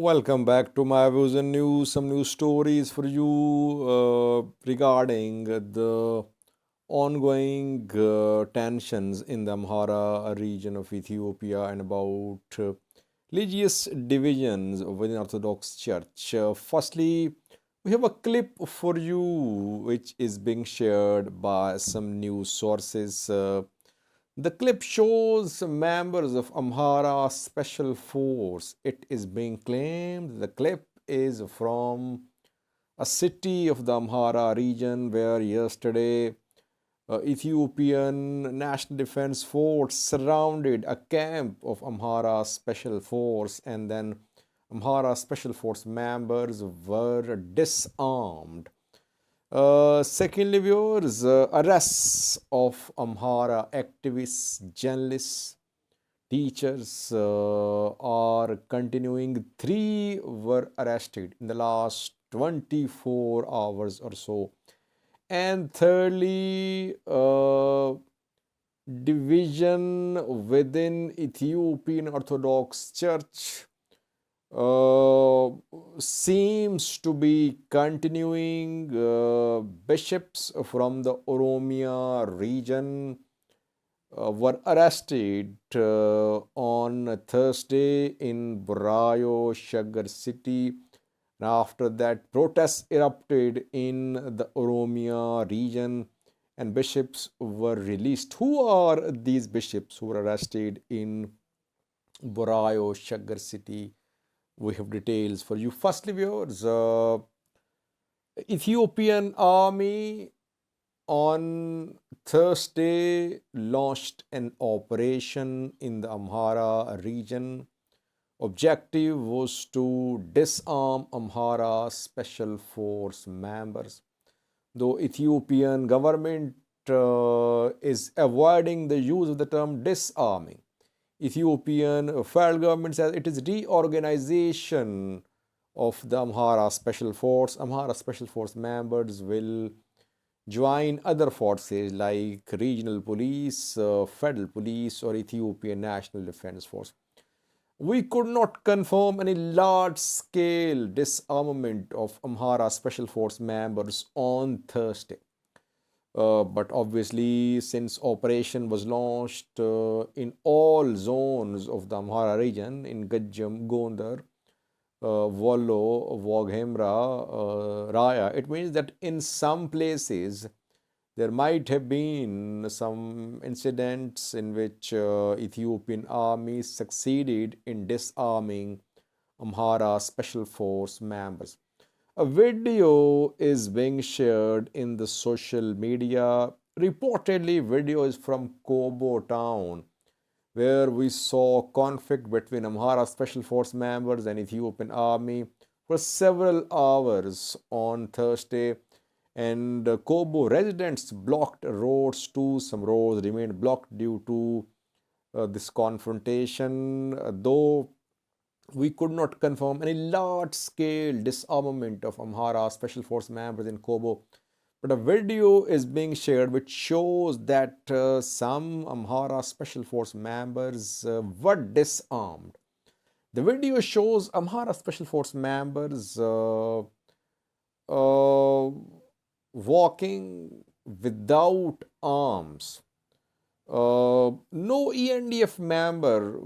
Welcome back to my views and news. Some news stories for you regarding the ongoing tensions in the Amhara region of Ethiopia and about religious divisions within Orthodox Church. Firstly, we have a clip for you which is being shared by some news sources. The clip shows members of Amhara Special Force. It is being claimed the clip is from a city of the Amhara region where yesterday Ethiopian National Defense Force surrounded a camp of Amhara Special Force, and then Amhara Special Force members were disarmed. Secondly, viewers, arrests of Amhara activists, journalists, teachers are continuing. Three were arrested in the last 24 hours or so. And thirdly, division within Ethiopian Orthodox Church seems to be continuing. Bishops from the Oromia region were arrested on Thursday in Burayo, Shagar city. And after that, protests erupted in the Oromia region and bishops were released. Who are these bishops who were arrested in Burayo, Shagar city? We have details for you. Firstly, viewers, Ethiopian army on Thursday launched an operation in the Amhara region. Objective was to disarm Amhara Special Force members. Though Ethiopian government is avoiding the use of the term disarming, Ethiopian federal government says it is reorganization of the Amhara Special Force. Amhara Special Force members will join other forces like regional police, federal police, or Ethiopian National Defense Force. We could not confirm any large-scale disarmament of Amhara Special Force members on Thursday. But obviously, since operation was launched in all zones of the Amhara region, in Gajjam, Gondar, Wollo, Waghemra, Raya, it means that in some places there might have been some incidents in which Ethiopian army succeeded in disarming Amhara Special Force members. A video is being shared in the social media. Reportedly, video is from Kobo town, where we saw conflict between Amhara Special Force members and Ethiopian army for several hours on Thursday. And Kobo residents blocked roads too. Some roads remained blocked due to this confrontation, though we could not confirm any large-scale disarmament of Amhara Special Force members in Kobo. But a video is being shared which shows that some Amhara Special Force members were disarmed. The video shows Amhara Special Force members walking without arms. No ENDF member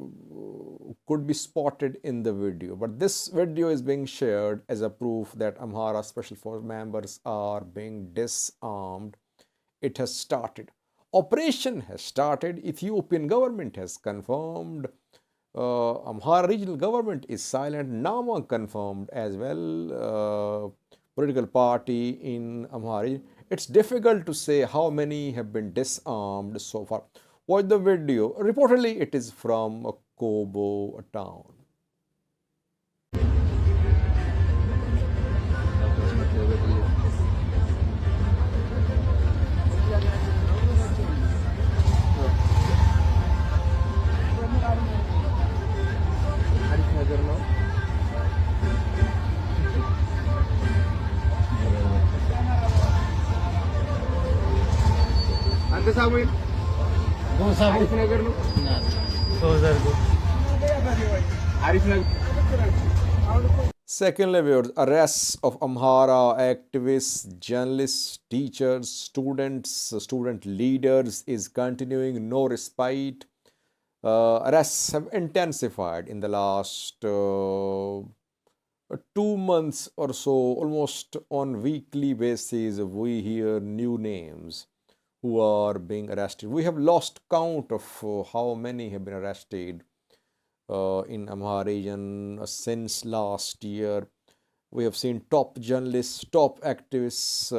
could be spotted in the video, but this video is being shared as a proof that Amhara Special Force members are being disarmed. It has started. Operation has started. Ethiopian government has confirmed. Amhara regional government is silent. Nama confirmed as well. Political party in Amhara. It's difficult to say how many have been disarmed so far. Watch the video. Reportedly, it is from Kobo town. Samuel, go Samuel. Arif Nagar, no? So there go. Arif Nagar. Secondly, we have arrests of Amhara activists, journalists, teachers, students, student leaders is continuing, no respite. Arrests have intensified in the last 2 months or so, almost on weekly basis. We hear new names who are being arrested. We have lost count of how many have been arrested in Amhara region since last year. We have seen top journalists, top activists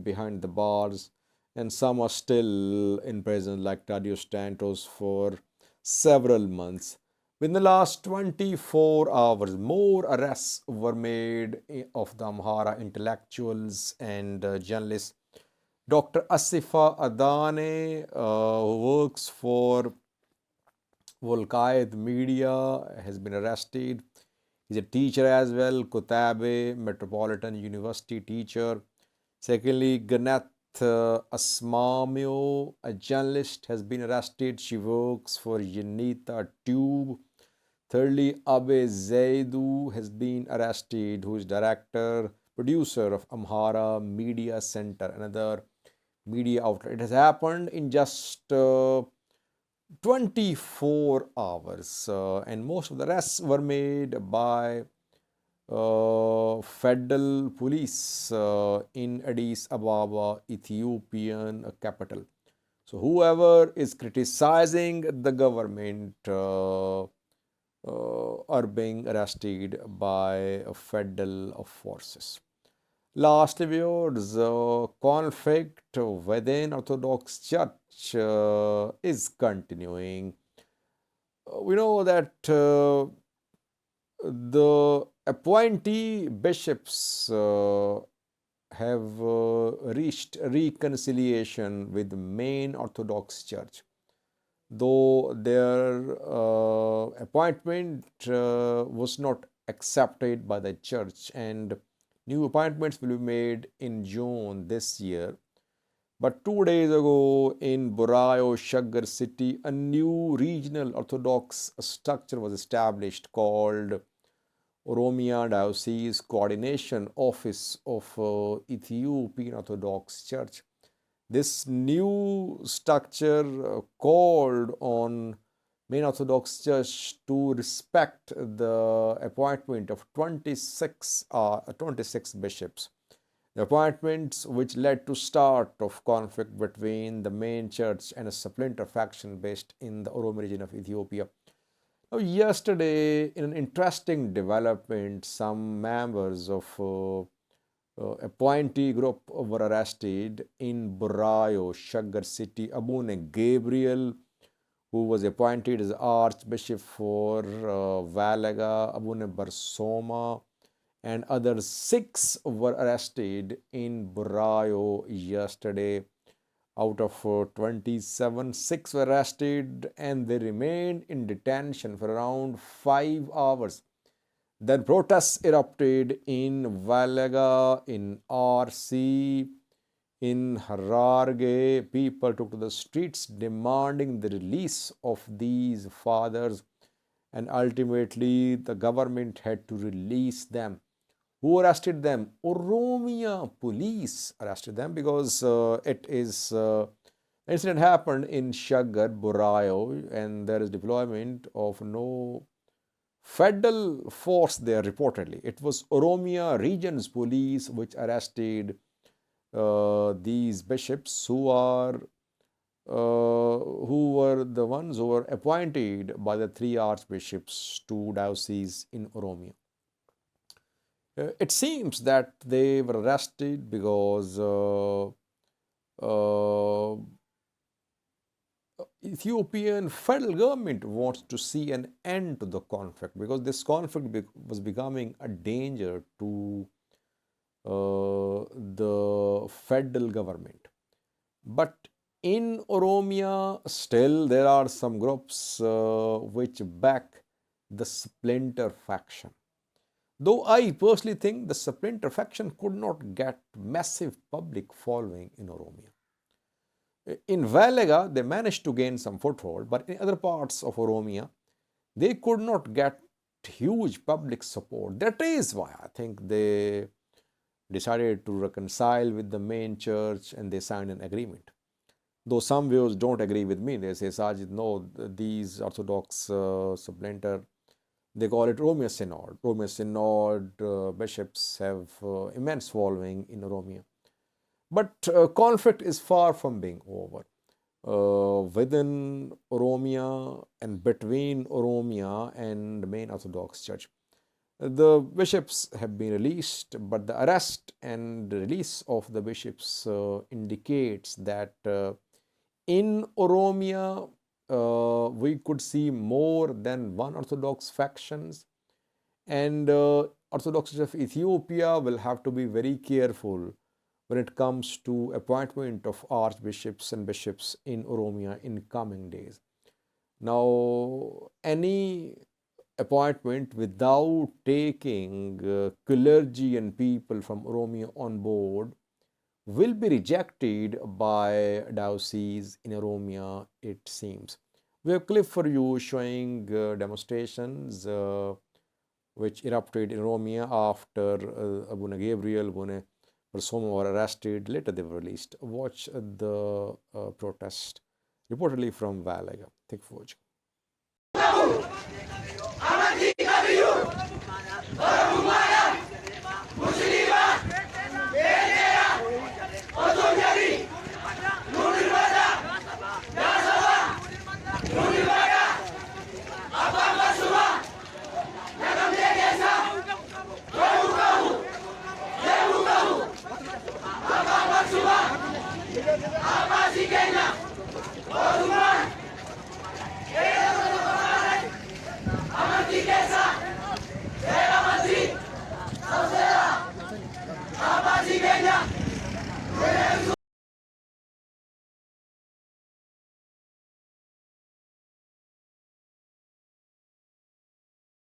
behind the bars, and some are still in prison, like Tadios Santos, for several months. Within the last 24 hours, more arrests were made of the Amhara intellectuals and journalists. Dr. Asifa Adane, who works for Volkaid Media, has been arrested. He's a teacher as well, Kotabe Metropolitan University teacher. Secondly, Ganath Asmamio, a journalist, has been arrested. She works for Yanita Tube. Thirdly, Abe Zaidu has been arrested, who is director, producer of Amhara Media Center, another media outlet. It has happened in just 24 hours, and most of the arrests were made by federal police in Addis Ababa, Ethiopian capital. So whoever is criticizing the government are being arrested by federal forces. Last viewers, conflict within Orthodox Church is continuing. We know that the appointee bishops have reached reconciliation with the main Orthodox Church, though their appointment was not accepted by the church, and new appointments will be made in June this year. But 2 days ago in Burayo, Shaggar city, a new regional Orthodox structure was established called Oromia Diocese Coordination Office of Ethiopian Orthodox Church. This new structure called on main Orthodox Church to respect the appointment of 26 bishops. The appointments which led to start of conflict between the main church and a splinter faction based in the Oromia region of Ethiopia. Now, yesterday, in an interesting development, some members of appointee group were arrested in Burayo, Shaggar city. Abune Gabriel, who was appointed as Archbishop for Valaga, Abune Barsoma, and others 6 were arrested in Burayo yesterday. Out of 27, 6 were arrested and they remained in detention for around 5 hours. Then protests erupted in Valaga, in RC, in Hararge. People took to the streets demanding the release of these fathers, and ultimately the government had to release them. Who arrested them? Oromia police arrested them because incident happened in Shaggar, Burayo, and there is deployment of no federal force there reportedly. It was Oromia region's police which arrested these bishops who were the ones who were appointed by the 3 archbishops to dioceses in Oromia. It seems that they were arrested because Ethiopian federal government wants to see an end to the conflict, because this conflict was becoming a danger to the federal government. But in Oromia, still there are some groups which back the splinter faction. Though I personally think the splinter faction could not get massive public following in Oromia. In Valaga, they managed to gain some foothold, but in other parts of Oromia, they could not get huge public support. That is why I think they decided to reconcile with the main church and they signed an agreement. Though some viewers don't agree with me, they say, Sajid, no, these Orthodox supplanter, they call it Oromia Synod. Oromia Synod bishops have immense following in Oromia. But conflict is far from being over. Within Oromia and between Oromia and the main Orthodox Church, the bishops have been released, but the arrest and release of the bishops indicates that in Oromia we could see more than one Orthodox factions, and Orthodox Church of Ethiopia will have to be very careful when it comes to appointment of archbishops and bishops in Oromia in coming days. Now, any appointment without taking clergy and people from Oromia on board will be rejected by diocese in Oromia, it seems. We have a clip for you showing demonstrations which erupted in Oromia after Abuna Gabriel, Abuna Persoma were arrested. Later they were released. Watch the protest, reportedly from Valaga. Thank you for watching. Kenya!